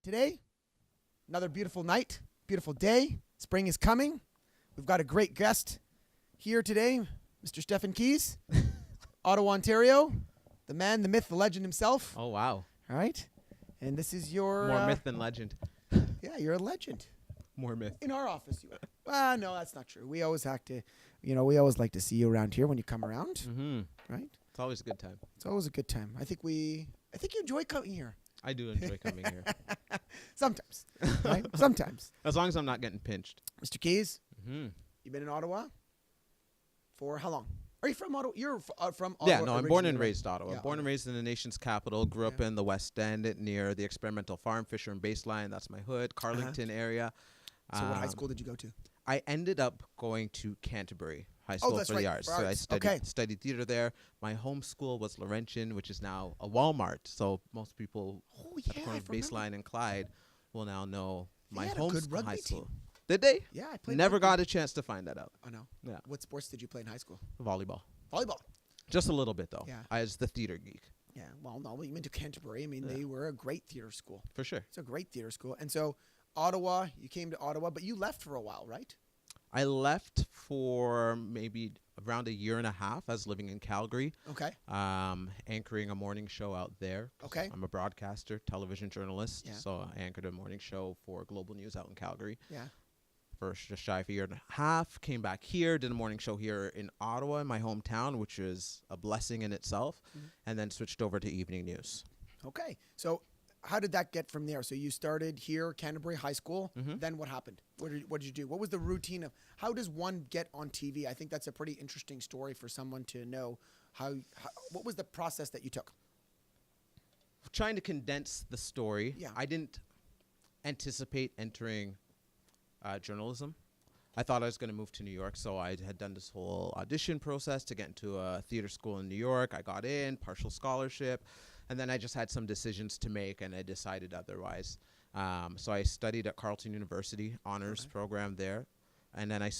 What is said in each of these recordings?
Today, another beautiful night, beautiful day. Spring is coming. We've got a great guest here today, Mr. Stefan Keyes, Ottawa, Ontario, the man, the myth, the legend himself. Oh, wow. All right. And this is your... More myth than legend. Yeah, you're a legend. More myth. In our office, you are. Well, no, that's not true. We always have to, we always like to see you around here when you come around, Mm-hmm. right? It's always a good time. It's always a good time. I think you enjoy coming here. I do enjoy coming here. Sometimes, right? Sometimes. As long as I'm not getting pinched. Mr. Keyes, Mm-hmm. you've been in Ottawa for how long? Are you from Ottawa? You're from Ottawa. Yeah, no, I'm born and originally, raised Ottawa. Yeah, Born and raised in the nation's capital. Grew up in the West End near the Experimental Farm, Fisher and Baseline. That's my hood. Carlington area. So what high school did you go to? I ended up going to Canterbury High School that's for right, the arts. for So I arts. studied theater there. My home school was Laurentian, which is now a Walmart. So most people at the corner of Baseline and Clyde will now know my had a home good rugby high school. team. Did they? Yeah, I played. Never rugby. got a chance to find that out. Oh no. Yeah. What sports did you play in high school? Volleyball. Volleyball. Just a little bit, though. Yeah. I was the theater geek. Yeah. Well, no, you went to Canterbury. I mean, Yeah. they were a great theater school. For sure. It's a great theater school. And so, Ottawa, you came to Ottawa, but you left for a while, right? I left for maybe around a year and a half. I was living in Calgary, Okay. anchoring a morning show out there. 'Cause Okay. I'm a broadcaster, television journalist, Yeah. so I anchored a morning show for Global News out in Calgary. Yeah. For just shy of a year and a half, came back here, did a morning show here in Ottawa, in my hometown, which is a blessing in itself, and then switched over to evening news. Okay. So, how did that get from there? So you started here, Canterbury High School. Then what happened? What did you do? What was the routine of how does one get on TV? I think that's a pretty interesting story for someone to know. What was the process that you took? Trying to condense the story, Yeah. I didn't anticipate entering journalism. I thought I was going to move to New York, so I had done this whole audition process to get into a theater school in New York. I got in, partial scholarship, and then I just had some decisions to make, and I decided otherwise. So I studied at Carleton University, honors program there, and then I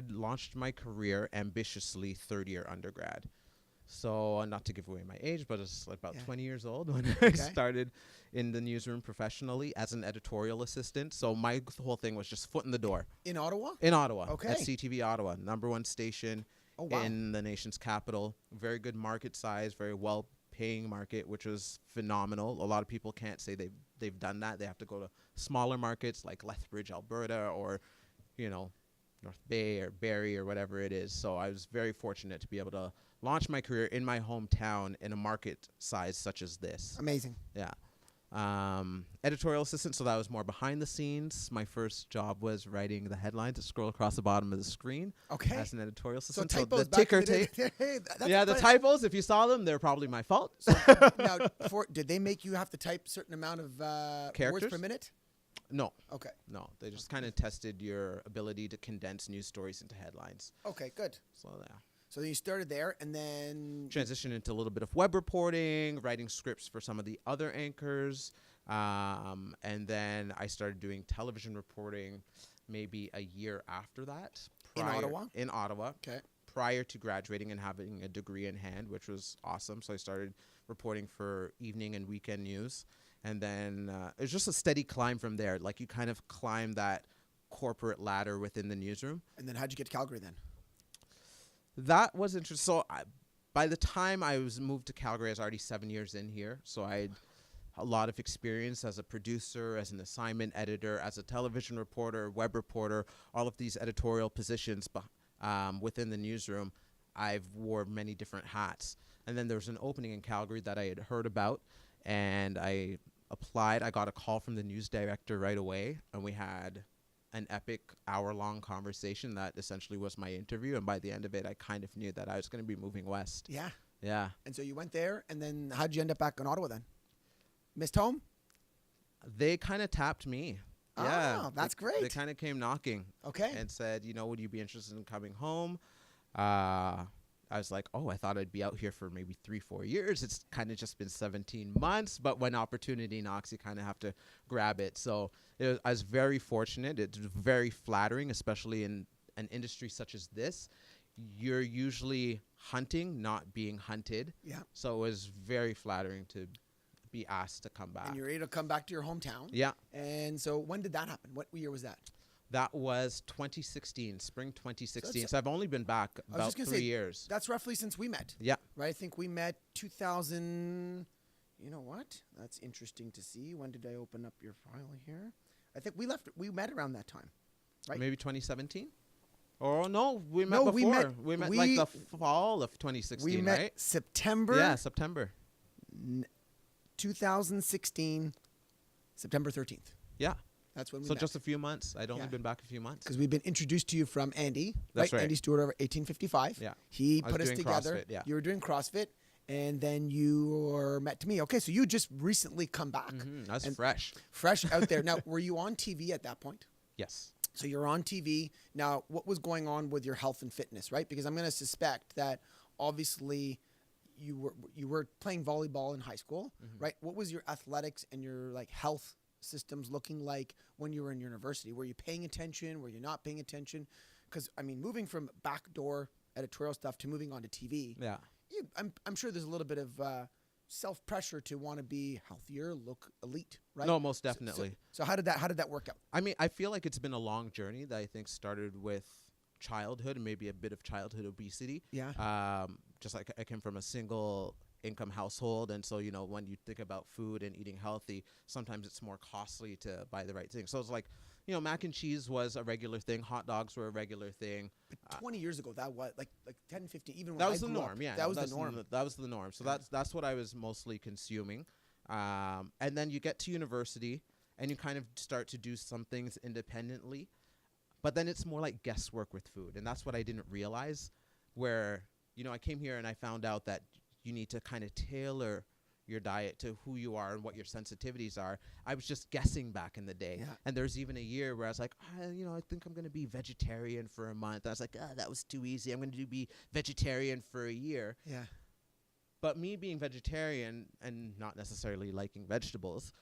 launched my career ambitiously third-year undergrad. So not to give away my age, but it's like about 20 years old when I started in the newsroom professionally as an editorial assistant. So my whole thing was just foot in the door. In Ottawa? In Ottawa. Okay. At CTV Ottawa, #1 station wow. in the nation's capital. Very good market size, very well-paying market, which was phenomenal. A lot of people can't say they've done that. They have to go to smaller markets like Lethbridge, Alberta, or, North Bay or Barrie or whatever it is. So I was very fortunate to be able to launch my career in my hometown in a market size such as this. Amazing. Yeah. Editorial assistant, so that was more behind the scenes. My first job was writing the headlines that scroll across the bottom of the screen. Okay. As an editorial So assistant. typos the back in ticker the tape. day. Yeah, the typos, if you saw them, they're probably my fault. Now, did they make you have to type a certain amount of words Characters? per minute? No. Okay. No, they just kind of tested your ability to condense news stories into headlines. Okay, good. So, yeah. So then you started there, and then Transitioned into a little bit of web reporting, writing scripts for some of the other anchors. And then I started doing television reporting maybe a year after that. In Ottawa? In Ottawa. Okay. Prior to graduating and having a degree in hand, which was awesome. So I started reporting for evening and weekend news. And then it was just a steady climb from there. Like you kind of climb that corporate ladder within the newsroom. And then how'd you get to Calgary then? That was interesting. So by the time I was moved to Calgary, I was already 7 years in here. So I had a lot of experience as a producer, as an assignment editor, as a television reporter, web reporter, all of these editorial positions within the newsroom. I've wore many different hats. And then there was an opening in Calgary that I had heard about, and I applied. I got a call from the news director right away, and we had an epic hour-long conversation that essentially was my interview. And by the end of it, I kind of knew that I was going to be moving west. Yeah. Yeah. And so you went there, and then how'd you end up back in Ottawa then? Missed home? They kind of tapped me. Yeah. Oh, that's great. They kind of came knocking. Okay. And said, would you be interested in coming home? I was like, I thought I'd be out here for maybe 3-4 years. It's kind of just been 17 months. But when opportunity knocks, you kind of have to grab it. So I was very fortunate. It's very flattering, especially in an industry such as this. You're usually hunting, not being hunted. Yeah. So it was very flattering to be asked to come back. And you're able to come back to your hometown. Yeah. And so when did that happen? What year was that? That was 2016, spring 2016. So I've only been back about 3 years. That's roughly since we met. Yeah. Right? I think we met 2000. You know what? That's interesting to see. When did I open up your file here? I think we met around that time. Right? Maybe 2017? Oh, no, we met No, before. We met like the fall of 2016, we met right? September. Yeah, September. 2016, September 13th. Yeah. That's when we So met. just a few months. I'd only been back a few months. Because we've been introduced to you from Andy. That's right. Andy Stewart over 1855. Yeah. He I was put us doing together. CrossFit, yeah. You were doing CrossFit. And then you were met to me. Okay, so you just recently come back. That's fresh. Fresh out there. Now, were you on TV at that point? Yes. So you're on TV. Now, what was going on with your health and fitness, right? Because I'm going to suspect that obviously you were playing volleyball in high school, right? What was your athletics and your like health systems looking like when you were in university? Were you paying attention? Were you not paying attention? Because, I mean, moving from backdoor editorial stuff to moving on to TV. Yeah. I'm sure there's a little bit of self-pressure to want to be healthier, look elite, right? No, most definitely. So how did that work out? I mean, I feel like it's been a long journey that I think started with childhood and maybe a bit of childhood obesity. Yeah. Just like I came from a single income household, and so, you know, when you think about food and eating healthy, sometimes it's more costly to buy the right thing. So it's like, you know, mac and cheese was a regular thing. Hot dogs were a regular thing. But 20 years ago, that was like 10, 15, even when that I was the grew norm. up, Yeah, that was the norm. That was the norm. So that's what I was mostly consuming. And then you get to university and you kind of start to do some things independently, but then it's more like guesswork with food. And that's what I didn't realize, where, you know, I came here and I found out that you need to kind of tailor your diet to who you are and what your sensitivities are. I was just guessing back in the day. Yeah. And there's even a year where I was like, you know, I think I'm going to be vegetarian for a month. I was like, that was too easy. I'm going to be vegetarian for a year. Yeah. But me being vegetarian and not necessarily liking vegetables,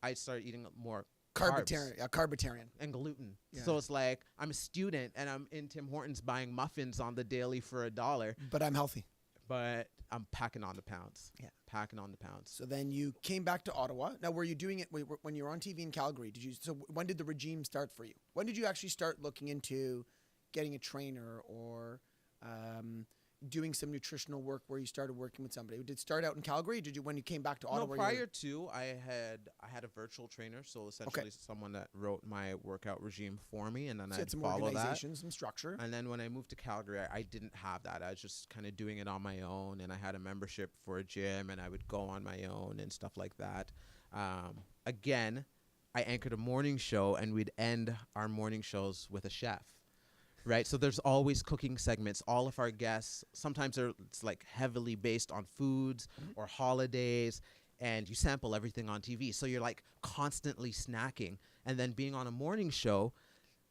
I started eating more Carbitarian. and gluten. Yeah. So it's like I'm a student and I'm in Tim Hortons buying muffins on the daily for $1. But I'm healthy. But I'm packing on the pounds. Yeah. Packing on the pounds. So then you came back to Ottawa. Now, were you doing it when you were on TV in Calgary? So when did the regime start for you? When did you actually start looking into getting a trainer or doing some nutritional work where you started working with somebody? Did it start out in Calgary? Did you, when you came back to Ottawa? No, prior to, I had a virtual trainer, so essentially someone that wrote my workout regime for me, and then I'd some follow organization, that. some structure. And then when I moved to Calgary, I didn't have that. I was just kind of doing it on my own, and I had a membership for a gym, and I would go on my own and stuff like that. Again, I anchored a morning show, and we'd end our morning shows with a chef. Right, so there's always cooking segments. All of our guests, sometimes it's like heavily based on foods or holidays, and you sample everything on TV. So you're like constantly snacking. And then being on a morning show,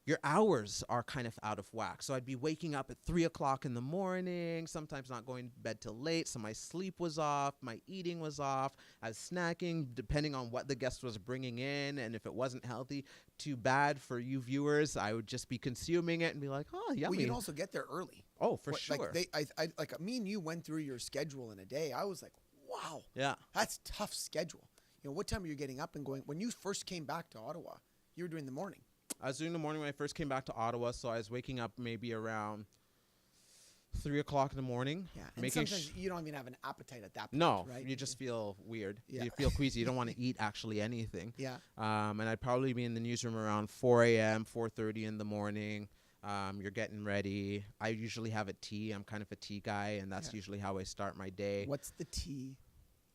your hours are kind of out of whack. So I'd be waking up at 3 o'clock in the morning, sometimes not going to bed till late. So my sleep was off, my eating was off. I was snacking depending on what the guest was bringing in. And if it wasn't healthy, too bad for you viewers. I would just be consuming it and be like, oh, yummy. Well, you can also get there early. Oh, for sure. Like me and you went through your schedule in a day. I was like, wow. Yeah. That's tough schedule. You know, what time are you getting up and going? When you first came back to Ottawa, you were doing the morning. I was doing the morning when I first came back to Ottawa, so I was waking up maybe around 3 o'clock in the morning. Yeah, and sometimes you don't even have an appetite at that point, no, right? you just feel weird. Yeah. You feel queasy. You don't want to eat actually anything. Yeah. And I'd probably be in the newsroom around 4 a.m., 4:30 in the morning. You're getting ready. I usually have a tea. I'm kind of a tea guy, and that's usually how I start my day. What's the tea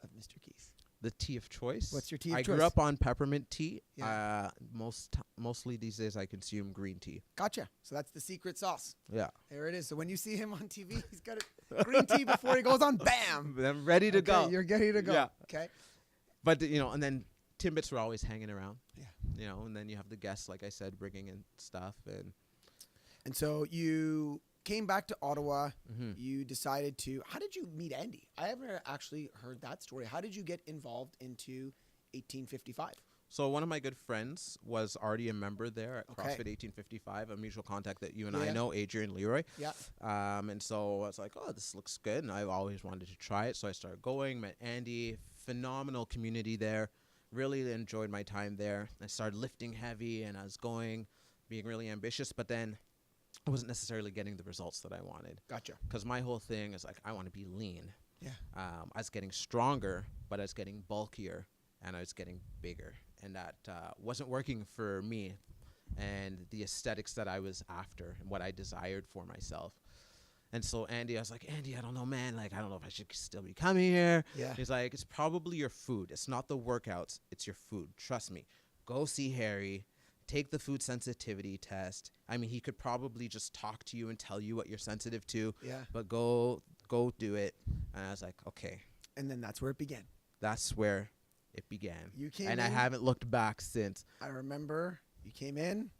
of Mr. Keyes? The tea of choice. What's your tea of choice? I grew up on peppermint tea. Yeah. Mostly these days I consume green tea. Gotcha. So that's the secret sauce. Yeah. There it is. So when you see him on TV, he's got a green tea before he goes on. Bam. I'm ready to go. You're ready to go. Yeah. Okay. But, you know, and then Timbits were always hanging around. Yeah. You know, and then you have the guests, like I said, bringing in stuff. And so you came back to Ottawa. You decided to. How did you meet Andy? I haven't actually heard that story. How did you get involved into 1855? So one of my good friends was already a member there at CrossFit 1855, a mutual contact that you and I know, Adrian Leroy. Yeah. And so I was like, oh, this looks good. And I always wanted to try it. So I started going, met Andy, phenomenal community there. Really enjoyed my time there. I started lifting heavy, and I was being really ambitious, but then I wasn't necessarily getting the results that I wanted. Gotcha. Because my whole thing is like, I want to be lean. Yeah. I was getting stronger, but I was getting bulkier, and I was getting bigger. And that wasn't working for me and the aesthetics that I was after and what I desired for myself. And so Andy, I was like, Andy, I don't know, man. Like, I don't know if I should still be coming here. Yeah. He's like, it's probably your food. It's not the workouts. It's your food. Trust me. Go see Harry. Take the food sensitivity test. I mean, he could probably just talk to you and tell you what you're sensitive to. Yeah. But go do it. And I was like, okay. And then that's where it began. That's where it began. You came and in, I haven't looked back since. I remember you came in,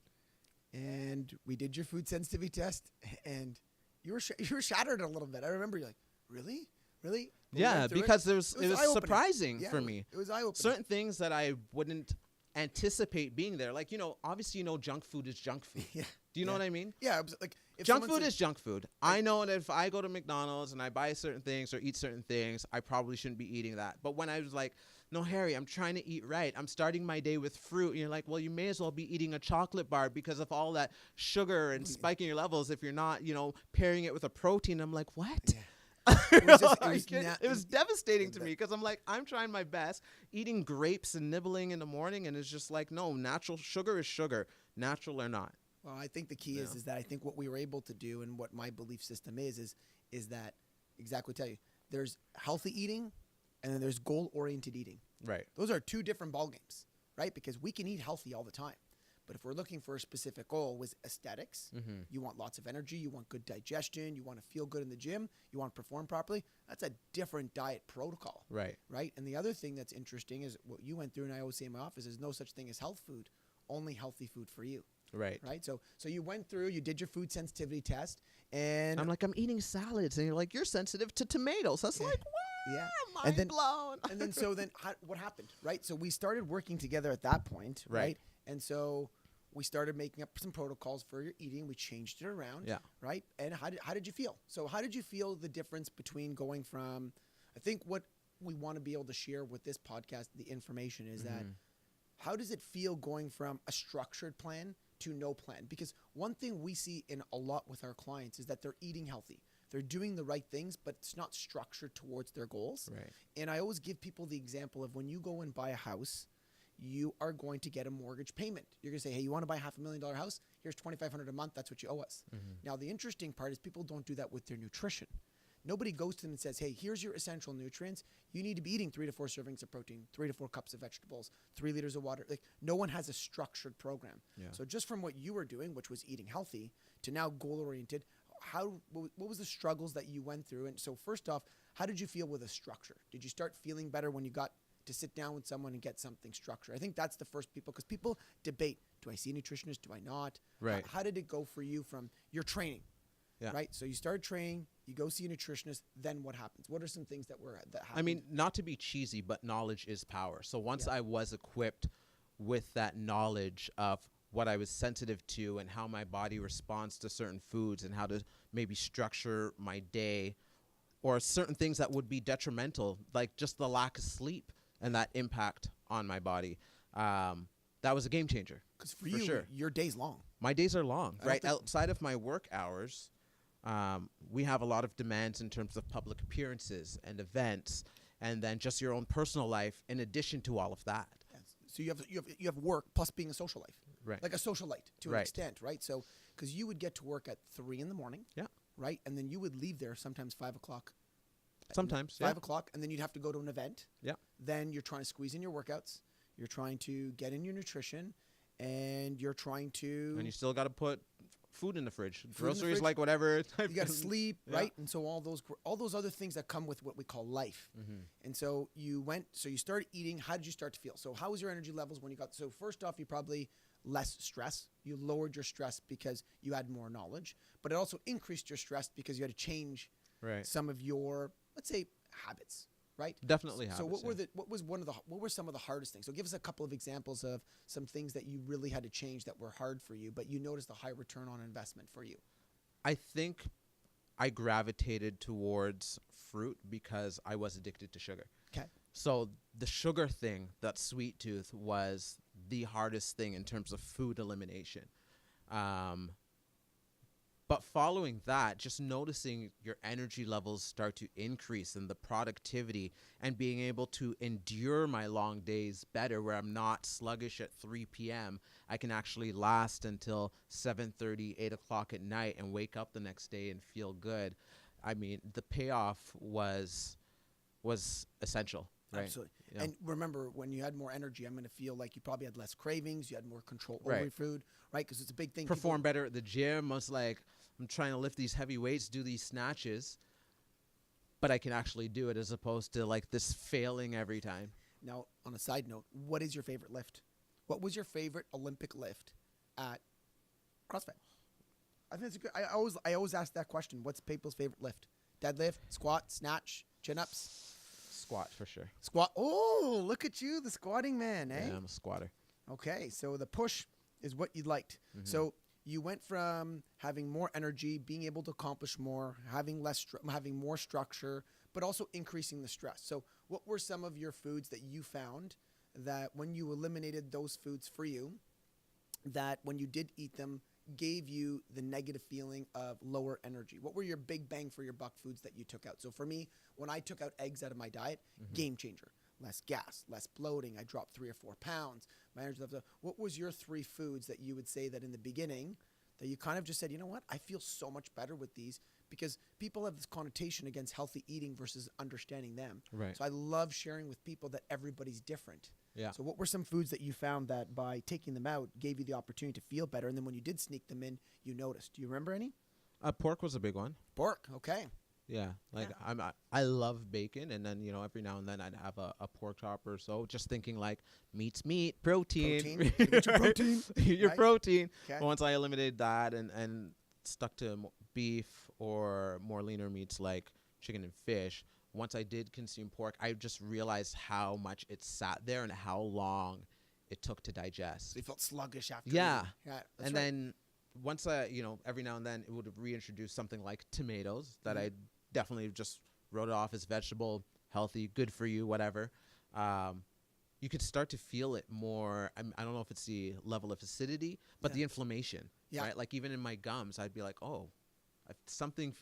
and we did your food sensitivity test, and you were shattered a little bit. I remember you're like, really? Really? But Yeah, because it was eye-opening. surprising Yeah, for me. It was eye-opening. Certain things that I wouldn't anticipate being there. Like, obviously, junk food is junk food. Yeah. Do you know what I mean? Yeah. It was like if Junk someone food said- is junk food. I know that if I go to McDonald's and I buy certain things or eat certain things, I probably shouldn't be eating that. But when I was like, no, Harry, I'm trying to eat right. I'm starting my day with fruit. And you're like, well, you may as well be eating a chocolate bar because of all that sugar and spiking your levels if you're not, pairing it with a protein. I'm like, what? Yeah. It was devastating to me because I'm like, I'm trying my best, eating grapes and nibbling in the morning, and it's just like, no, natural sugar is sugar, natural or not. Well, I think the key is that I think what we were able to do and what my belief system is that exactly tell you there's healthy eating and then there's goal-oriented eating. Right. Those are two different ball games, right? Because we can eat healthy all the time. But if we're looking for a specific goal with aesthetics, you want lots of energy, you want good digestion, you want to feel good in the gym, you want to perform properly, that's a different diet protocol. Right. Right? And the other thing that's interesting is what you went through, and I always say in my office, is no such thing as health food, only healthy food for you. Right. Right? So you went through, you did your food sensitivity test, and I'm like, I'm eating salads, and you're like, you're sensitive to tomatoes. That's like, what? Yeah. Mind blown. And then what happened, right? So we started working together at that point, right? And so we started making up some protocols for your eating. We changed it around, right? And how did you feel? So how did you feel the difference between going from, I think what we want to be able to share with this podcast, the information is that how does it feel going from a structured plan to no plan? Because one thing we see in a lot with our clients is that they're eating healthy. They're doing the right things, but it's not structured towards their goals. Right. And I always give people the example of when you go and buy a house, you are going to get a mortgage payment. You're going to say, hey, you want to buy a $500,000 house? Here's $2,500 a month. That's what you owe us. Now, the interesting part is people don't do that with their nutrition. Nobody goes to them and says, hey, here's your essential nutrients. You need to be eating 3 to 4 servings of protein, 3 to 4 cups of vegetables, 3 liters of water. Like, no one has a structured program. Yeah. So just from what you were doing, which was eating healthy, to now goal-oriented, what was the struggles that you went through? And so first off, how did you feel with a structure? Did you start feeling better when you got to sit down with someone and get something structured? I think that's the first because people debate, do I see a nutritionist? Do I not? Right. How did it go for you from your training? Yeah. Right. So you start training, you go see a nutritionist, then what happens? What are some things that happened? I mean, not to be cheesy, but knowledge is power. So once I was equipped with that knowledge of what I was sensitive to and how my body responds to certain foods and how to maybe structure my day or certain things that would be detrimental, like just the lack of sleep and that impact on my body, that was a game changer. Because for you, sure. your day's long. My days are long, right? Outside of my work hours, we have a lot of demands in terms of public appearances and events, and then just your own personal life in addition to all of that. Yes. So you have work plus being a social life, right? Like a socialite to an extent, right? So because you would get to work at 3 a.m, right, and then you would leave there sometimes 5 o'clock. Sometimes 5 o'clock, and then you'd have to go to an event. Yeah. Then you're trying to squeeze in your workouts. You're trying to get in your nutrition, and you're trying to. And you still got to put food in the fridge. Groceries, like whatever. You got to sleep, right? And so all those other things that come with what we call life. And so you started eating. How did you start to feel? So how was your energy levels when you got? So first off, you probably less stress. You lowered your stress because you had more knowledge, but it also increased your stress because you had to change some of your, let's say, habits. Right. Definitely. So what were some of the hardest things? So give us a couple of examples of some things that you really had to change that were hard for you, but you noticed a high return on investment for you. I think I gravitated towards fruit because I was addicted to sugar. Okay. So the sugar thing, that sweet tooth, was the hardest thing in terms of food elimination. But following that, just noticing your energy levels start to increase and the productivity and being able to endure my long days better, where I'm not sluggish at 3 p.m. I can actually last until 7:30, 8 o'clock at night and wake up the next day and feel good. I mean, the payoff was essential. Right? Absolutely. Yeah. And remember, when you had more energy, I'm going to feel like you probably had less cravings. You had more control over Right. your food, right? Because it's a big thing. Perform better at the gym. I was like, I'm trying to lift these heavy weights, do these snatches, but I can actually do it, as opposed to like this failing every time. Now, on a side note, what is your favorite lift? What was your favorite Olympic lift at CrossFit? I think it's a good. I always ask that question. What's people's favorite lift? Deadlift, squat, snatch, chin-ups? Squat for sure. Squat. Oh, look at you, the squatting man, eh? Yeah, I'm a squatter. Okay, so the push is what you liked. Mm-hmm. So you went from having more energy, being able to accomplish more, having having more structure, but also increasing the stress. So what were some of your foods that you found that when you eliminated those foods for you, that when you did eat them, gave you the negative feeling of lower energy? What were your big bang for your buck foods that you took out? So for me, when I took out eggs out of my diet, game changer. Less gas, less bloating. I dropped 3 or 4 pounds. My energy level. What was your 3 foods that you would say that in the beginning that you kind of just said, you know what, I feel so much better with these? Because people have this connotation against healthy eating versus understanding them. Right. So I love sharing with people that everybody's different. Yeah. So what were some foods that you found that by taking them out gave you the opportunity to feel better, and then when you did sneak them in, you noticed? Do you remember any? Pork was a big one. Pork, okay. Yeah, like I love bacon, and then every now and then I'd have a pork chop or so. Just thinking like meat's meat, protein. Get your protein. Your Right? protein. Okay. Once I eliminated that and stuck to beef or more leaner meats like chicken and fish, once I did consume pork, I just realized how much it sat there and how long it took to digest. So you felt sluggish after. Yeah. eating. Yeah. That's And right. then once I, every now and then it would reintroduce something like tomatoes that I definitely just wrote it off as vegetable, healthy, good for you, whatever. You could start to feel it more. I don't know if it's the level of acidity, but the inflammation, right? Like even in my gums, I'd be like, oh,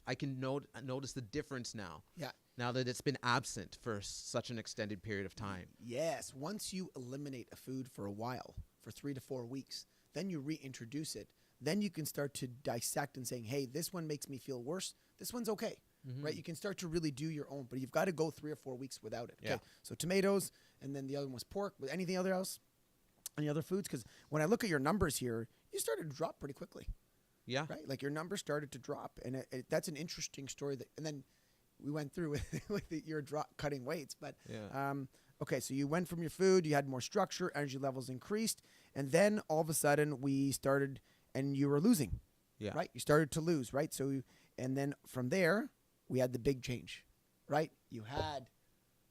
I can notice the difference now. Yeah. Now that it's been absent for such an extended period of time. Yes. Once you eliminate a food for a while, for 3 to 4 weeks, then you reintroduce it. Then you can start to dissect and saying, hey, this one makes me feel worse. This one's okay. Right? You can start to really do your own, but you've got to go 3 or 4 weeks without it. Okay. Yeah. So tomatoes, and then the other one was pork. With anything else? Any other foods? Because when I look at your numbers here, you started to drop pretty quickly. Yeah. Right? Like your numbers started to drop, and that's an interesting story. And then we went through with your cutting weights, but okay. So you went from your food, you had more structure, energy levels increased, and then all of a sudden we started, and you were losing. Yeah. Right? You started to lose. Right? So and then from there we had the big change. Right? You had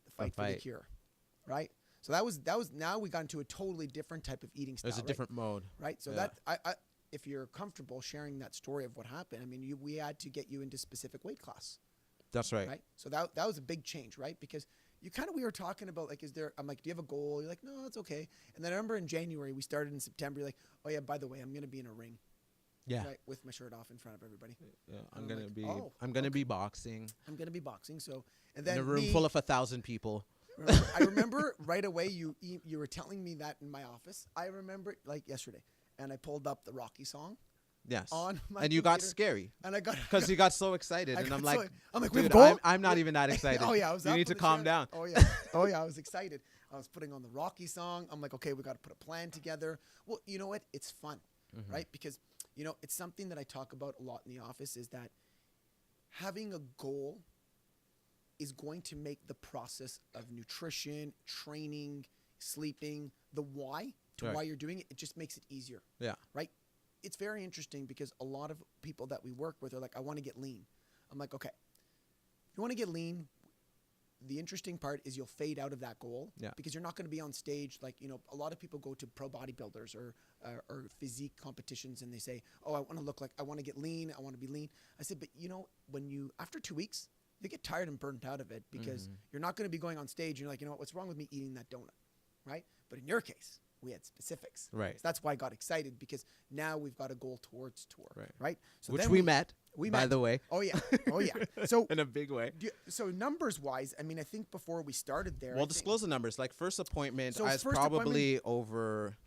the fight for the cure. Right? So that was now we got into a totally different type of eating style. There's a different mode. Right? So that I if you're comfortable sharing that story of what happened, I mean, we had to get you into specific weight class. That's right. Right? So that was a big change, right? Because we were talking about like, I'm like, do you have a goal? You're like, no, it's okay. And then I remember in January, we started in September, you're like, oh yeah, by the way, I'm going to be in a ring. Yeah. Right? With my shirt off in front of everybody. Yeah. I'm I'm like, gonna be boxing. I'm going to be boxing. So, and then in a room full of 1,000 people. I remember right away, you were telling me that in my office. I remember like yesterday, and I pulled up the Rocky song. Yes. On my and you got scary. And I got because you got so excited, and I'm like, dude, I'm not even that excited. Oh yeah, I was. You need to calm down. Oh yeah, oh yeah, I was excited. I was putting on the Rocky song. I'm like, okay, we got to put a plan together. Well, you know what? It's fun, right? Because it's something that I talk about a lot in the office is that having a goal is going to make the process of nutrition, training, sleeping, the why to why you're doing it. It just makes it easier. Yeah. Right. It's very interesting because a lot of people that we work with are like, I want to get lean. I'm like, okay, if you want to get lean, the interesting part is you'll fade out of that goal because you're not going to be on stage. Like, a lot of people go to pro bodybuilders or physique competitions and they say, oh, I want to get lean. I want to be lean. I said, but after 2 weeks, they get tired and burnt out of it because you're not going to be going on stage and you're like, you know what's wrong with me eating that donut, right? But in your case, we had specifics. Right. So that's why I got excited because now we've got a goal towards tour, right? So Which then we met, by by the way. Oh, yeah. Oh, yeah. So in a big way. So numbers-wise, I mean, I think before we started there. Well, disclose the numbers. Like first appointment, So I was first probably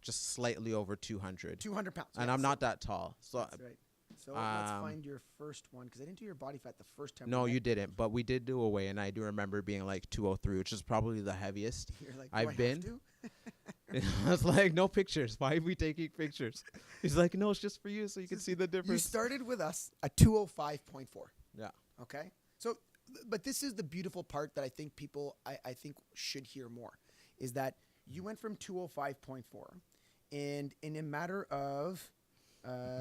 just slightly over 200. 200 pounds. And yeah, I'm not that tall. So That's right. So let's find your first one because I didn't do your body fat the first time. No, you didn't. But we did do a weigh, and I do remember being like 203, which is probably the heaviest You're like, I've been. I was like, no pictures. Why are we taking pictures? He's like, no, it's just for you so you can see the difference. You started with us at 205.4. Yeah. Okay. So, but this is the beautiful part that I think people, I think should hear more, is that you went from 205.4 and in a matter of,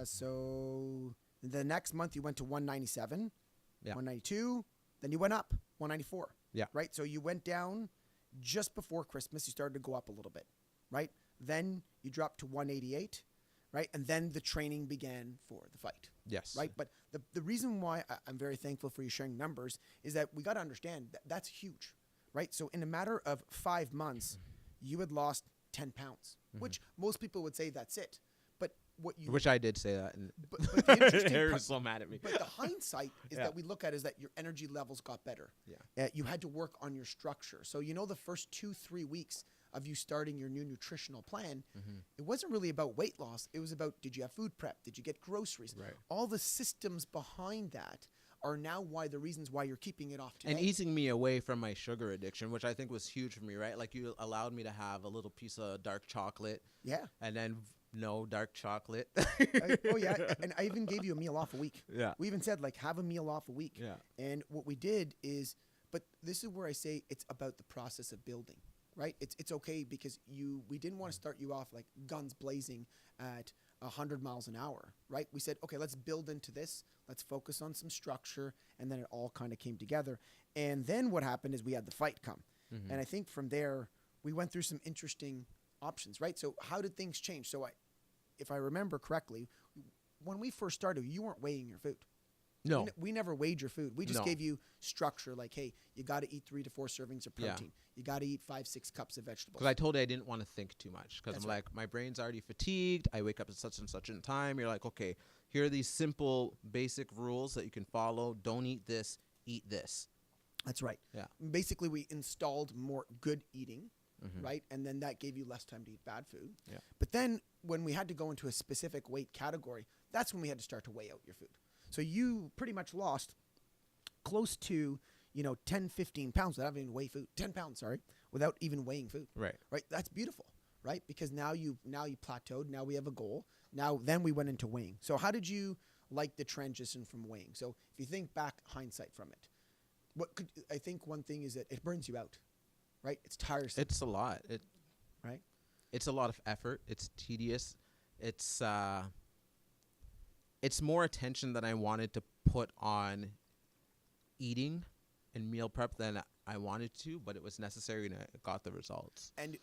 so the next month you went to 197, 192, then you went up 194. Yeah. Right. So you went down just before Christmas. You started to go up a little bit. Right. Then you dropped to 188. Right. And then the training began for the fight. Yes. Right. But the reason why I'm very thankful for you sharing numbers is that we got to understand that that's huge. Right. So in a matter of 5 months, you had lost 10 pounds, which most people would say that's it. But what you. Which I did say that. But the interesting Harry's so mad at me. But the hindsight is that we look at is that your energy levels got better. Yeah. You had to work on your structure. So, the first 2-3 weeks of you starting your new nutritional plan, it wasn't really about weight loss. It was about, did you have food prep? Did you get groceries? Right. All the systems behind that are now the reasons why you're keeping it off today. And easing me away from my sugar addiction, which I think was huge for me, right? Like you allowed me to have a little piece of dark chocolate. Yeah. And then no dark chocolate. Oh, yeah. And I even gave you a meal off a week. Yeah. We even said, have a meal off a week. Yeah. And what we did is, but this is where I say it's about the process of building, right? It's okay because we didn't want to start you off like guns blazing at 100 miles an hour, right? We said, okay, let's build into this. Let's focus on some structure. And then it all kind of came together. And then what happened is we had the fight come. And I think from there, we went through some interesting options, right? So how did things change? So if I remember correctly, when we first started, you weren't weighing your food. No. We never weighed your food. We just gave you structure like, hey, you got to eat 3 to 4 servings of protein. You got to eat 5-6 cups of vegetables. Because I told you I didn't want to think too much because That's I'm right. like, my brain's already fatigued. I wake up at such and such a time. You're like, okay, here are these simple, basic rules that you can follow. Don't eat this, eat this. That's right. Yeah. Basically, we installed more good eating, right? And then that gave you less time to eat bad food. Yeah. But then when we had to go into a specific weight category, that's when we had to start to weigh out your food. So you pretty much lost close to, 10, 15 pounds without even weighing food. 10 pounds, sorry, without even weighing food. Right. Right. That's beautiful, right? Because now you plateaued. Now we have a goal. Then we went into weighing. So how did you like the transition from weighing? So if you think back hindsight from it, I think one thing is that it burns you out, right? It's tiresome. It's a lot. Right. It's a lot of effort. It's tedious. It's more attention than I wanted to put on eating and meal prep than I wanted to, but it was necessary and I got the results. And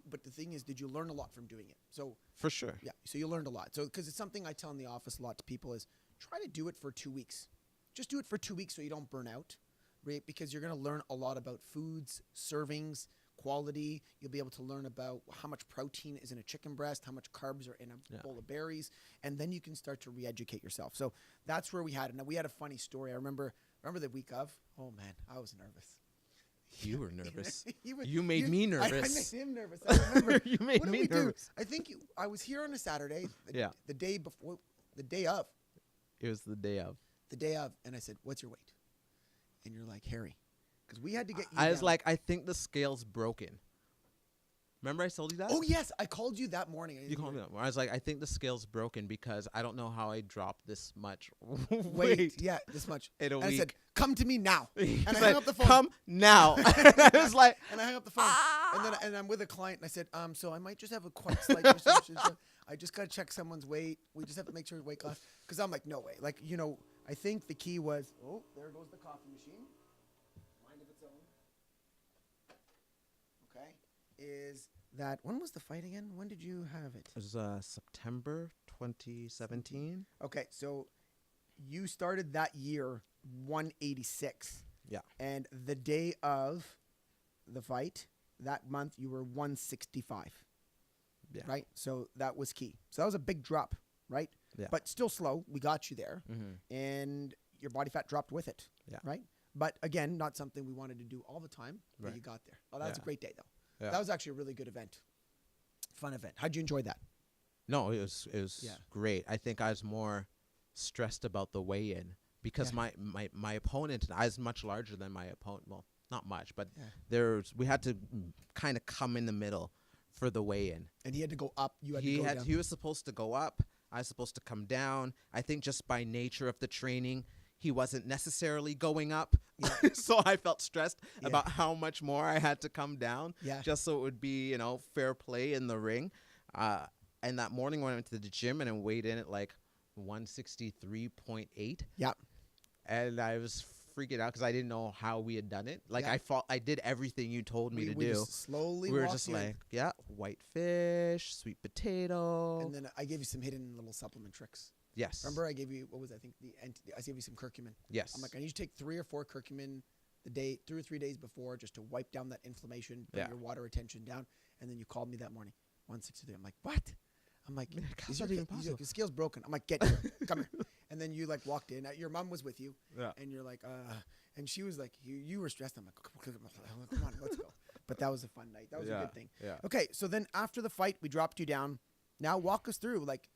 but the thing is, did you learn a lot from doing it? So For sure. yeah, so you learned a lot. So, because it's something I tell in the office a lot to people is try to do it for 2 weeks. Just do it for 2 weeks so you don't burn out, right? Because you're going to learn a lot about foods, servings, quality. You'll be able to learn about how much protein is in a chicken breast, how much carbs are in a bowl of berries, and then you can start to re-educate yourself. So that's where we had it. Now, we had a funny story. I remember the week of. Oh, man, I was nervous. You were nervous. You You made me nervous. I made him nervous. I remember. You made What me did we do? nervous. I think I was here on a Saturday. Yeah. The day before, the day of, It was the day of. and I said, "What's your weight?" And you're like, "Harry," because we had to get you. I was down. like, I think the scale's broken. Remember I told you that? "Oh yes, I called you that morning." You called me that. I was like, I think the scale's broken because I don't know how I dropped this much Wait, weight. yeah, this much. In a and I week. said, "Come to me now," and He's I hung like, up the phone. Come now. I was like, And I hung up the phone, and I'm with a client, and I said, so I might just have a quite slight percentage. I just got to check someone's weight. We just have to make sure weight class, because I'm like, no way. Like, I think the key was, oh, there goes the coffee machine. Mind of its own. Okay, is that when was the fight again? When did you have it? it was September 2017. Okay, so you started that year 186. Yeah. And the day of the fight, that month, you were 165. Yeah. Right? So that was key. So that was a big drop, right? Yeah. But still slow. We got you there. Mm-hmm. And your body fat dropped with it. Yeah. Right? But again, not something we wanted to do all the time, but Right. you got there. Oh, that was a Yeah. great day, though. Yeah. That was actually a really good event. Fun event. How'd you enjoy that? No, it was Yeah. great. I think I was more stressed about the weigh-in because Yeah. my opponent, I was much larger than my opponent. Well, not much, but Yeah. we had to kind of come in the middle for the weigh-in. And he had to go up. You had to go down. He was supposed to go up. I was supposed to come down. I think just by nature of the training, he wasn't necessarily going up. Yeah. So I felt stressed Yeah. about how much more I had to come down. Yeah. Just so it would be, fair play in the ring. And that morning when I went to the gym and I weighed in at like 163.8. Yeah. And I was freaking out because I didn't know how we had done it. Like Yeah. I did everything you told me to we do. Just slowly We were walked just in. like, yeah, white fish, sweet potato. And then I gave you some hidden little supplement tricks. Yes. Remember, I gave you, what was I think I gave you some curcumin. Yes. I'm like, I need you to take 3 or 4 curcumin 2 or 3 days before, just to wipe down that inflammation, bring Yeah. your water retention down. And then you called me that morning, 163. I'm like, what? I'm like, how's that even possible? Your scale's broken. I'm like, get here, come here. And then you like walked in. Your mom was with you. Yeah. And you're like, and she was like, you were stressed. I'm like, come on, let's go. But that was a fun night. That was a good thing. Yeah. Okay, so then after the fight, we dropped you down. Now walk us through, like,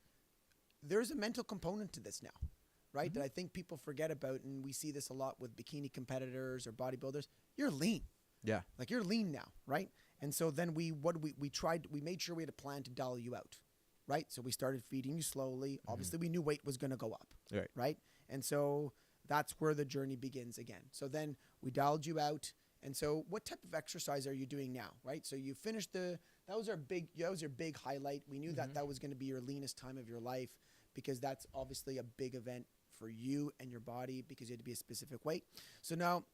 there's a mental component to this now, right? Mm-hmm. That I think people forget about, and we see this a lot with bikini competitors or bodybuilders. You're lean. Yeah. Like, you're lean now, right? And so then we made sure we had a plan to dial you out, right? So we started feeding you slowly. Mm-hmm. Obviously, we knew weight was going to go up, Right. right? And so that's where the journey begins again. So then we dialed you out. And so what type of exercise are you doing now, right? So you finished that was your big highlight. We knew that was going to be your leanest time of your life, because that's obviously a big event for you and your body, because you had to be a specific weight. So now,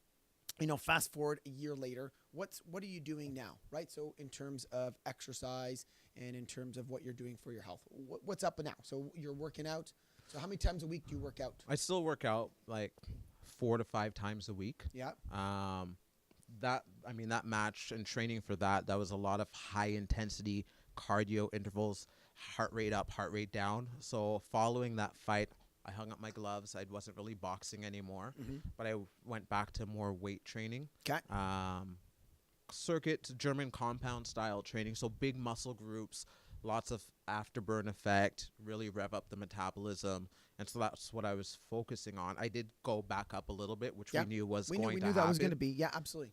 fast forward a year later, what are you doing now, right? So in terms of exercise and in terms of what you're doing for your health, what's up now? So you're working out. So how many times a week do you work out? I still work out like 4 to 5 times a week. Yeah. That match and training for that was a lot of high intensity cardio intervals, heart rate up, heart rate down. So following that fight, I hung up my gloves. I wasn't really boxing anymore, but I went back to more weight training. Okay. Circuit German compound style training. So big muscle groups, lots of afterburn effect, really rev up the metabolism. And so that's what I was focusing on. I did go back up a little bit, which we knew was going to happen. We knew that was going to be. Yeah, absolutely.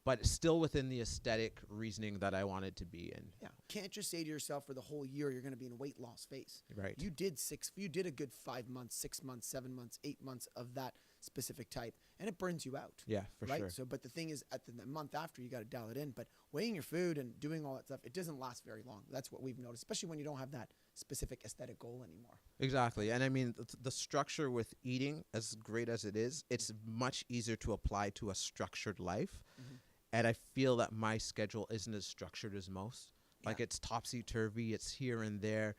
But still within the aesthetic reasoning that I wanted to be in. Yeah. Can't just say to yourself for the whole year you're going to be in a weight loss phase. Right. You did a good 5 months, 6 months, 7 months, 8 months of that specific type, and it burns you out. Yeah, for right? sure. So, but the thing is, at the month after, you got to dial it in. But weighing your food and doing all that stuff, it doesn't last very long. That's what we've noticed, especially when you don't have that specific aesthetic goal anymore. Exactly. And I mean, the structure with eating, as great as it is, it's much easier to apply to a structured life. Mm-hmm. And I feel that my schedule isn't as structured as most. Yeah. Like, it's topsy-turvy. It's here and there.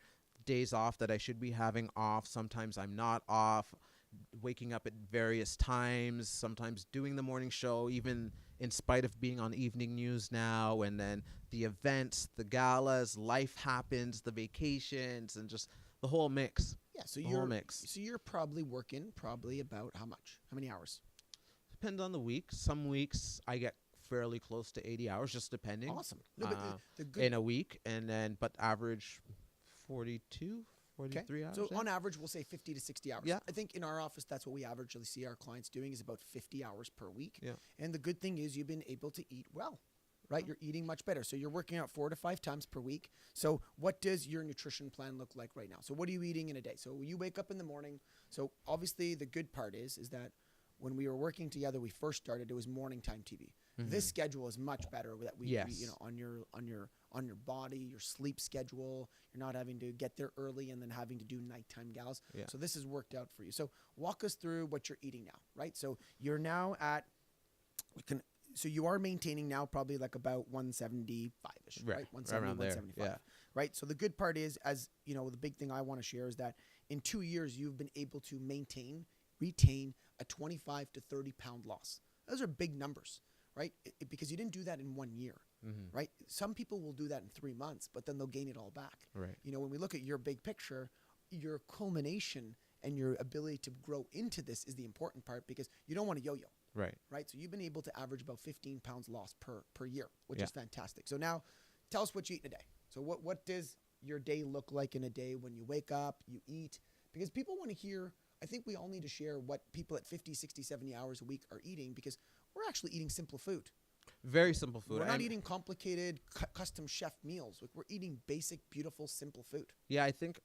Days off that I should be having off. Sometimes I'm not off. Waking up at various times. Sometimes doing the morning show, even in spite of being on evening news now. And then the events, the galas, life happens, the vacations, and just the whole mix. Yeah, so you're probably working about how much? How many hours? Depends on the week. Some weeks I get fairly close to 80 hours, just depending. Awesome. No, but the good in a week, but average 42, 43 hours. So on average, we'll say 50 to 60 hours. Yeah. I think in our office, that's what we averagely see our clients doing, is about 50 hours per week. Yeah. And the good thing is you've been able to eat well, right? You're eating much better. So you're working out 4 to 5 times per week. So what does your nutrition plan look like right now? So what are you eating in a day? So you wake up in the morning. So obviously the good part is that when we were working together, we first started, it was morning time TV. Mm-hmm. This schedule is much better that we on your body, your sleep schedule. You're not having to get there early and then having to do nighttime gals. Yeah. So this has worked out for you. So walk us through what you're eating now, right? So you're now so you are maintaining now probably like about 175-ish, right? 170, around there, 175, yeah. right? So the good part is, as you know, the big thing I want to share is that in 2 years, you've been able to retain a 25 to 30 pound loss. Those are big numbers, right? Because you didn't do that in 1 year, right? Some people will do that in 3 months, but then they'll gain it all back. Right. You know, when we look at your big picture, your culmination and your ability to grow into this is the important part, because you don't want to yo-yo. Right. So you've been able to average about 15 pounds loss per year, which is fantastic. So now tell us what you eat in a day. So what does your day look like in a day when you wake up, you eat? Because people want to hear, I think we all need to share what people at 50, 60, 70 hours a week are eating, because we're actually eating simple food. Very simple food. We're not eating complicated custom chef meals. We're eating basic, beautiful, simple food. Yeah, I think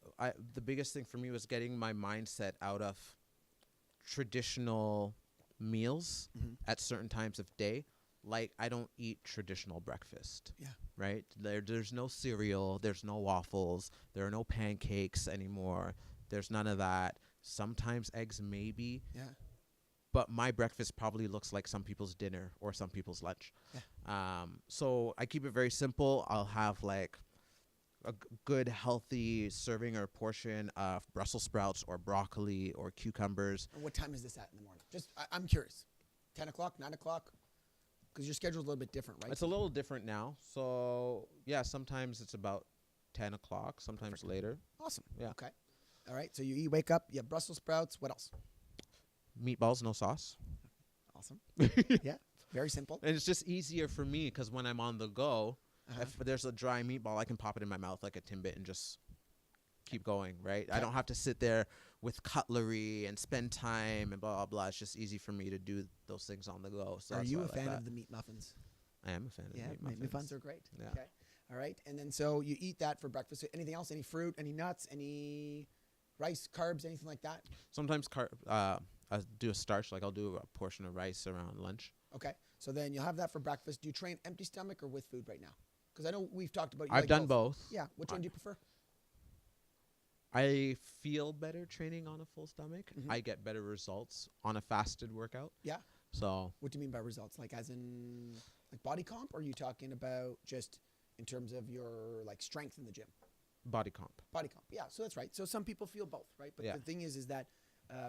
the biggest thing for me was getting my mindset out of traditional meals at certain times of day. Like, I don't eat traditional breakfast. Yeah. Right? There's no cereal. There's no waffles. There are no pancakes anymore. There's none of that. Sometimes eggs, maybe. Yeah. But my breakfast probably looks like some people's dinner or some people's lunch. Yeah. So I keep it very simple. I'll have like a good healthy serving or portion of Brussels sprouts or broccoli or cucumbers. And what time is this at in the morning? Just, I'm curious. 10 o'clock, 9 o'clock? Because your schedule's a little bit different, right? It's a little different now. So, yeah, sometimes it's about 10 o'clock, sometimes later. Awesome. Yeah. Okay. All right. So you wake up, you have Brussels sprouts. What else? Meatballs, no sauce. Awesome. Yeah. Very simple. And it's just easier for me because when I'm on the go, if there's a dry meatball, I can pop it in my mouth like a Timbit and just keep going, right? I don't have to sit there with cutlery and spend time and blah, blah, blah. It's just easy for me to do those things on the go. So are you a fan of the meat muffins? I am a fan of the meat muffins. Meat muffins are great. Yeah. Okay. All right. And then so you eat that for breakfast. Anything else? Any fruit? Any nuts? Any rice, carbs, anything like that? Sometimes I'll do a starch. Like I'll do a portion of rice around lunch. Okay. So then you'll have that for breakfast. Do you train empty stomach or with food right now? Because I know we've talked about. I've done both. Yeah. Which one do you prefer? I feel better training on a full stomach. I get better results on a fasted workout. Yeah. So. What do you mean by results? Like as in like body comp, or are you talking about just in terms of your like strength in the gym? Body comp. Body comp. Yeah. So that's right. So some people feel both, right? But the thing is that,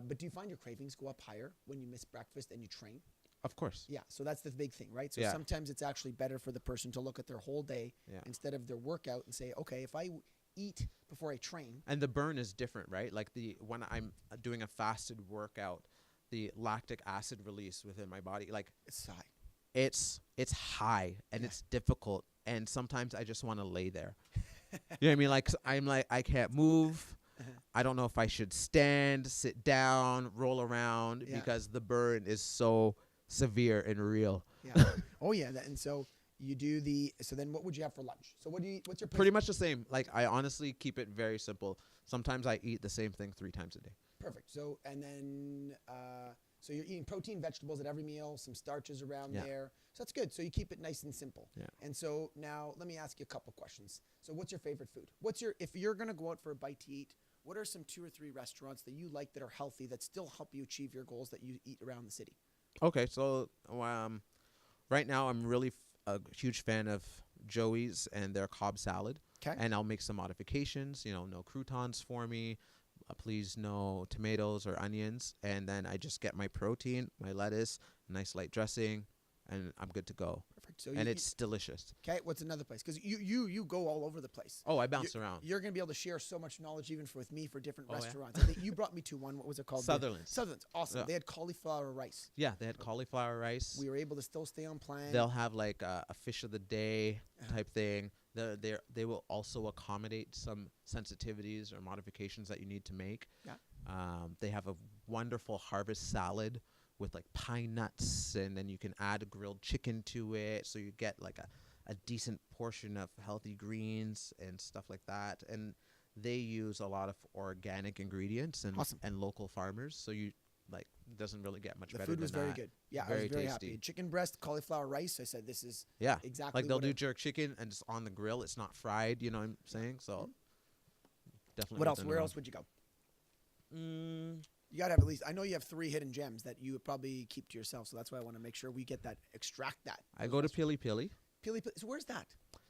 but do you find your cravings go up higher when you miss breakfast and you train? Of course. Yeah. So that's the big thing, right? So sometimes it's actually better for the person to look at their whole day instead of their workout and say, okay, if I eat before I train. And the burn is different, right? Like when I'm doing a fasted workout, the lactic acid release within my body, like it's high. It's high and it's difficult. And sometimes I just want to lay there. You know what I mean? Like I'm like, I can't move. I don't know if I should stand, sit down, roll around because the burn is so severe and real. Yeah. Oh yeah. And so you do so then what would you have for lunch? So what's your pretty much the same. Like I honestly keep it very simple. Sometimes I eat the same thing 3 times a day. Perfect. So, and then, so you're eating protein, vegetables at every meal, some starches around there. So that's good. So you keep it nice and simple. Yeah. And so now let me ask you a couple questions. So what's your favorite food? If you're going to go out for a bite to eat, what are some 2 or 3 restaurants that you like that are healthy that still help you achieve your goals that you eat around the city? Okay. So, right now I'm really a huge fan of Joey's and their Cobb salad. Okay. And I'll make some modifications, no croutons for me. Please no tomatoes or onions. And then I just get my protein, my lettuce, nice light dressing, and I'm good to go. Perfect. So it's delicious. Okay. What's another place? Because you go all over the place. Oh, I bounce around. You're going to be able to share so much knowledge even with me for different restaurants. I think you brought me to one. What was it called? Sutherland's. Awesome. Yeah. They had cauliflower rice. Yeah, they had cauliflower rice. We were able to still stay on plan. They'll have like a fish of the day type thing. They will also accommodate some sensitivities or modifications that you need to make. Yeah. They have a wonderful harvest salad with like pine nuts, and then you can add a grilled chicken to it, so you get like a decent portion of healthy greens and stuff like that. And they use a lot of organic ingredients and local farmers, so you like doesn't really get much better than that. The food was very good. Yeah, very I was very tasty. happy. Chicken breast, cauliflower rice. I said this is exactly like they'll do jerk chicken and it's on the grill. It's not fried. You know what I'm saying? So definitely. What else? Where else would you go? You gotta have at least. I know you have 3 hidden gems that you would probably keep to yourself. So that's why I want to make sure we get that, extract that. I go to Pili Pili. So where's that?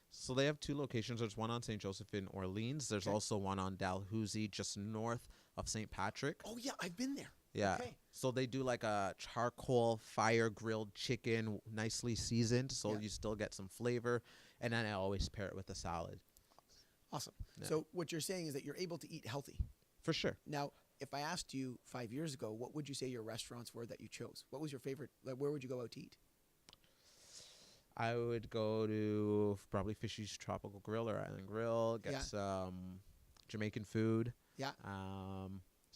So they have 2 locations. There's one on St. Joseph in Orleans. There's also one on Dalhousie, just north of St. Patrick. Oh yeah, I've been there. Yeah. Okay. So they do like a charcoal fire grilled chicken, nicely seasoned, so Yeah. you still get some flavor. And then I always pair it with a salad. Awesome. Yeah. So what you're saying is that you're able to eat healthy. For sure. Now, if I asked you 5 years ago, what would you say your restaurants were that you chose? What was your favorite? Like, where would you go out to eat? I would go to probably Fishy's Tropical Grill or Island Grill, get Yeah. some Jamaican food. Yeah.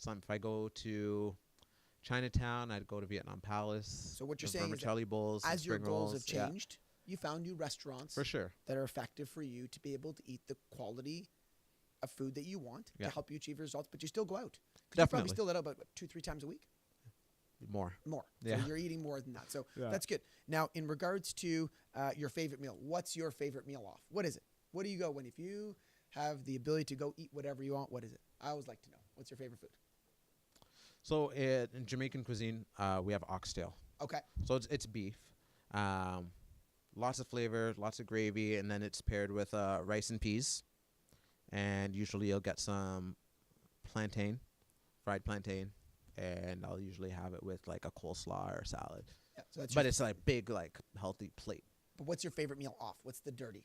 If I go to Chinatown, I'd go to Vietnam Palace. So what you're the saying is that vermicelli bowls, and as your spring goals rolls. have changed, you found new restaurants For sure. that are effective for you to be able to eat the quality of food that you want Yeah. to help you achieve your results, but you still go out. 'Cause you Definitely. probably still let out about 2-3 times a week. More. More. Yeah. So you're eating more than that. So Yeah. that's good. Now, in regards to your favorite meal, what's your favorite meal off? What is it? What do you go when if you have the ability to go eat whatever you want? What is it? I always like to know. What's your favorite food? So in Jamaican cuisine, we have oxtail. Okay. So it's beef. Lots of flavor, lots of gravy, and then it's paired with rice and peas. And usually you'll get some plantain, fried plantain, and I'll usually have it with like a coleslaw or salad. Yeah. So that's But it's like big, like healthy plate. But what's your favorite meal off? What's the dirty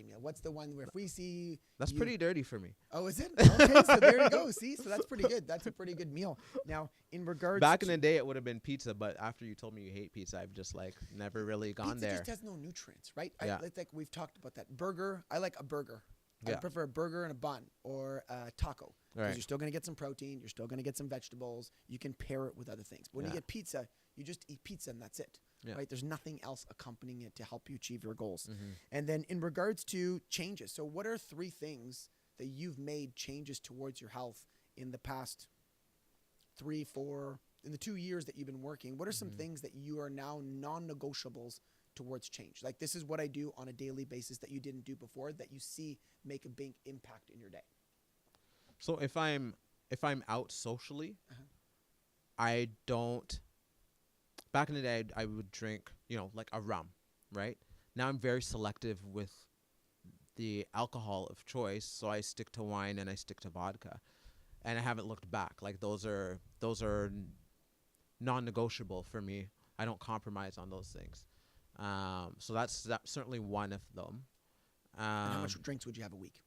meal? What's the one where if we see That's you- pretty dirty for me. Oh, is it? Okay, so there you go. See, so that's pretty good. That's a pretty good meal. Now, in regards Back in to the day, it would have been pizza, but after you told me you hate pizza, I've just like never really gone pizza there. just has no nutrients, right? Yeah. It's like we've talked about that. Burger, I like a burger. I Yeah. prefer a burger and a bun or a taco. Because Right. you're still going to get some protein. You're still going to get some vegetables. You can pair it with other things. But when you Yeah. get pizza, you just eat pizza and that's it. Yeah. Right? There's nothing else accompanying it to help you achieve your goals. Mhm. And then in regards to changes, so what are 3 things that you've made changes towards your health in the past 3, 4, in the 2 years that you've been working? What are some Mhm. things that you are now non-negotiables towards change? Like, this is what I do on a daily basis that you didn't do before that you see make a big impact in your day. So if I'm out socially, Uh-huh. I don't. Back in the day, I would drink, like a rum, right? Now I'm very selective with the alcohol of choice, so I stick to wine and I stick to vodka, and I haven't looked back. Like those are non-negotiable for me. I don't compromise on those things. So that's certainly one of them. And how much drinks would you have a week?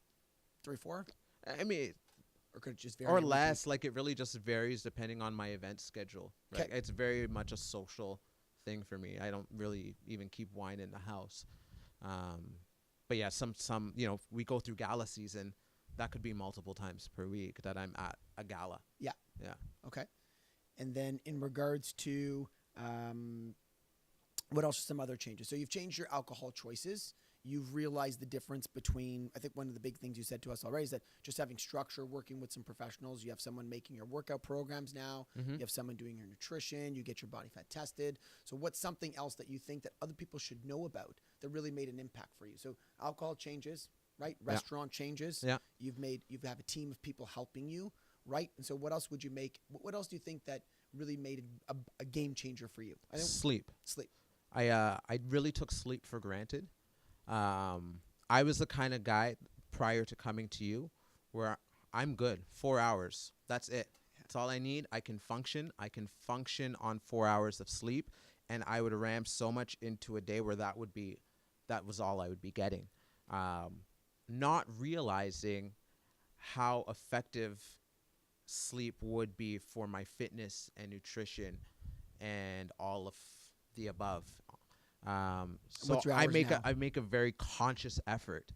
3, 4? I mean, Or could it just vary? or weekly? less. Like it really just varies depending on my event schedule. Right? 'Kay. It's very much a social thing for me. I don't really even keep wine in the house. But yeah, some we go through gala season. That could be multiple times per week that I'm at a gala. Yeah. Yeah. Okay. And then in regards to what else are some other changes? So you've changed your alcohol choices. You've realized the difference between, I think one of the big things you said to us already is that just having structure, working with some professionals, you have someone making your workout programs now, Mhm. you have someone doing your nutrition, you get your body fat tested. So what's something else that you think that other people should know about that really made an impact for you? So alcohol changes, right? Restaurant changes. Yeah. You have a team of people helping you, right? And so what else would you make? What else do you think that really made it a game changer for you? I think Sleep. sleep. I really took sleep for granted. I was the kind of guy prior to coming to you where I'm good. 4 hours. That's it. That's all I need. I can function. I can function on 4 hours of sleep. And I would ram so much into a day where that was all I would be getting. Not realizing how effective sleep would be for my fitness and nutrition and all of the above. So What's your I hours now? make a very conscious effort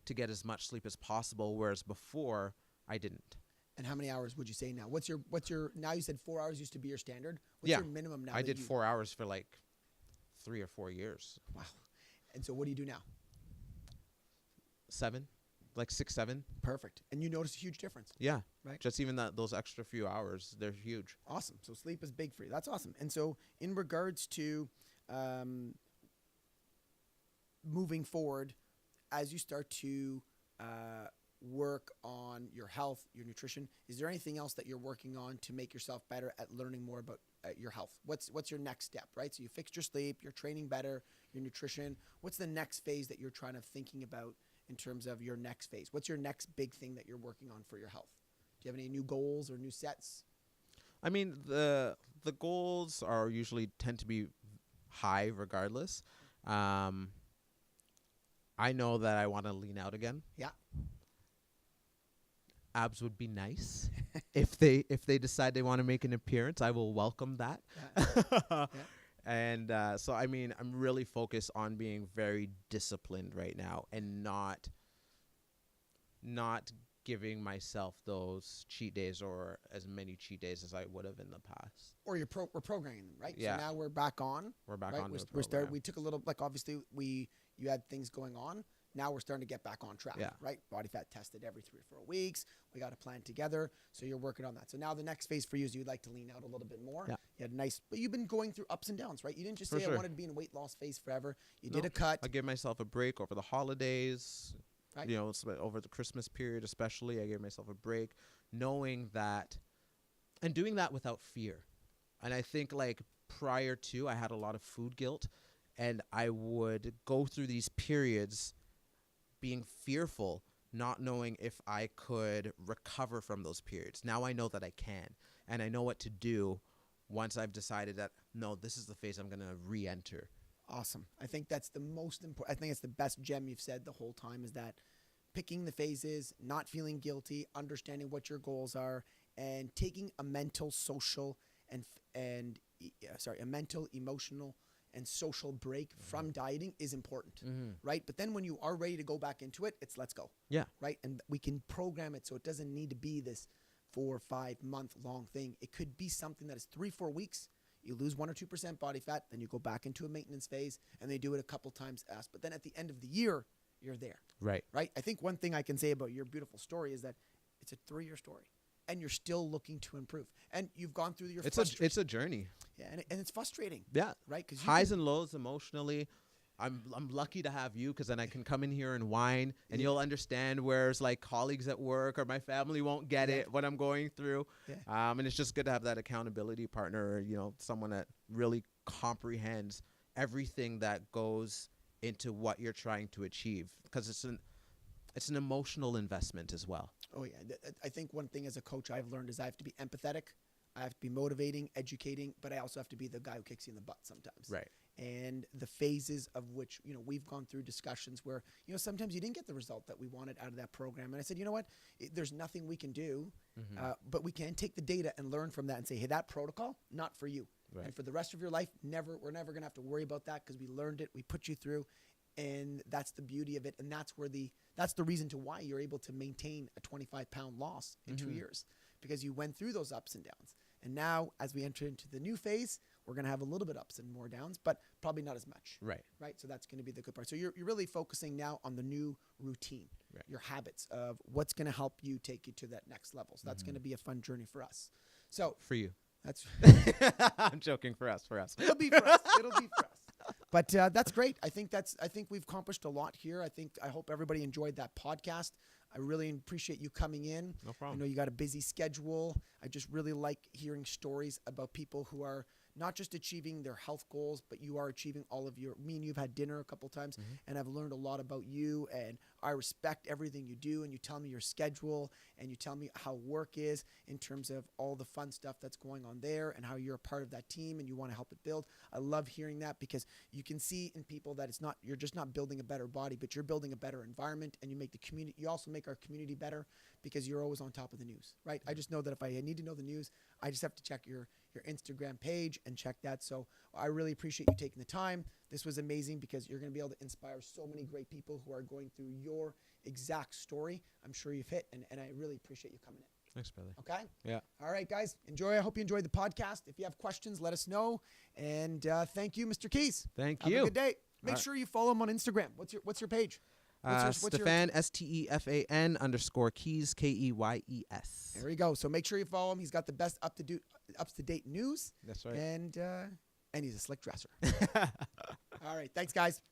to get as much sleep as possible, whereas before I didn't. And how many hours would you say now? What's your now you said 4 hours used to be your standard. What's Yeah. your minimum now? I that did you- 4 hours for like 3 or 4 years. Wow. And so what do you do now? 7, like 6, 7. Perfect. And you notice a huge difference. Yeah. Right. Just even those extra few hours, they're huge. Awesome. So sleep is big for you. That's awesome. And so in regards to moving forward, as you start to work on your health, your nutrition, is there anything else that you're working on to make yourself better at learning more about your health? What's your next step, right? So you fixed your sleep, you're training better, your nutrition. What's the next phase that you're trying to thinking about in terms of your next phase? What's your next big thing that you're working on for your health? Do you have any new goals or new sets? I mean, the goals are usually tend to be high regardless. I know that I want to lean out again. Yeah. Abs would be nice. if they decide they want to make an appearance, I will welcome that. Yeah. And so, I mean, I'm really focused on being very disciplined right now and not giving myself those cheat days or as many cheat days as I would have in the past. Or we're programming them, right? Yeah. So now we're back on. We're back right? on. We took a little, like, obviously you had things going on. Now we're starting to get back on track, right? Body fat tested every 3 or 4 weeks. We got a plan together. So you're working on that. So now the next phase for you is you'd like to lean out a little bit more. Yeah. You had but you've been going through ups and downs, right? You didn't just say I wanted to be in a weight loss phase forever. You did a cut. I give myself a break over the holidays. Right. You know, over the Christmas period especially, I gave myself a break, knowing that and doing that without fear. And I think, like, prior to, I had a lot of food guilt, and I would go through these periods being fearful, not knowing if I could recover from those periods. Now I know that I can, and I know what to do once I've decided that, no, this is the phase I'm going to re-enter. Awesome. I think that's the most important. I think it's the best gem you've said the whole time, is that picking the phases, not feeling guilty, understanding what your goals are, and taking a mental, social, a mental, emotional, and social break from dieting is important, right? But then when you are ready to go back into it, it's let's go. Yeah. Right? And we can program it so it doesn't need to be this 4 or 5 month long thing. It could be something that is 3-4 weeks. You lose 1 or 2% body fat, then you go back into a maintenance phase, and they do it a couple times. But then at the end of the year, you're there. Right. Right? I think one thing I can say about your beautiful story is that it's a 3-year story, and you're still looking to improve. And you've gone through your frustration. It's a journey. Yeah, and it's frustrating. Yeah. Right? Because highs and lows emotionally. I'm lucky to have you, because then I can come in here and whine, and you'll understand, whereas like colleagues at work or my family won't get it, what I'm going through. Yeah. And it's just good to have that accountability partner, or, you know, someone that really comprehends everything that goes into what you're trying to achieve, because it's an emotional investment as well. Oh yeah. I think one thing as a coach I've learned is I have to be empathetic. I have to be motivating, educating, but I also have to be the guy who kicks you in the butt sometimes. Right. And the phases of which, you know, we've gone through discussions where, you know, sometimes you didn't get the result that we wanted out of that program. And I said, you know what, there's nothing we can do, but we can take the data and learn from that and say, hey, that protocol, not for you. Right. And for the rest of your life, we're never going to have to worry about that, because we learned it, we put you through, and that's the beauty of it. And that's the reason to why you're able to maintain a 25-pound loss in 2 years, because you went through those ups and downs. And now, as we enter into the new phase, we're going to have a little bit ups and more downs, but probably not as much. Right. Right. So that's going to be the good part. So you're really focusing now on the new routine, your habits of what's going to help you take you to that next level. So that's going to be a fun journey for us. So for you. That's I'm joking. For us. It'll be for us. But that's great. I think we've accomplished a lot here. I hope everybody enjoyed that podcast. I really appreciate you coming in. No problem. I know you got a busy schedule. I just really like hearing stories about people who are not just achieving their health goals, but you are achieving all of me and you've had dinner a couple times, and I've learned a lot about you, and I respect everything you do, and you tell me your schedule, and you tell me how work is in terms of all the fun stuff that's going on there, and how you're a part of that team and you want to help it build. I love hearing that, because you can see in people that you're just not building a better body, but you're building a better environment, and you also make our community better, because you're always on top of the news, right? I just know that if I need to know the news, I just have to check your Instagram page and check that. So I really appreciate you taking the time. This was amazing, because you're going to be able to inspire so many great people who are going through your exact story. I'm sure you've hit, and I really appreciate you coming in. Thanks, brother. Okay? Yeah. All right, guys. Enjoy. I hope you enjoyed the podcast. If you have questions, let us know. And thank you, Mr. Keyes. Thank you. you. Have a good day. Make sure you follow him on Instagram. What's your page? Stefan, Stefan _ Keyes, Keyes. There you go. So make sure you follow him. He's got the best up to date news. That's right. And he's a slick dresser. All right. Thanks, guys.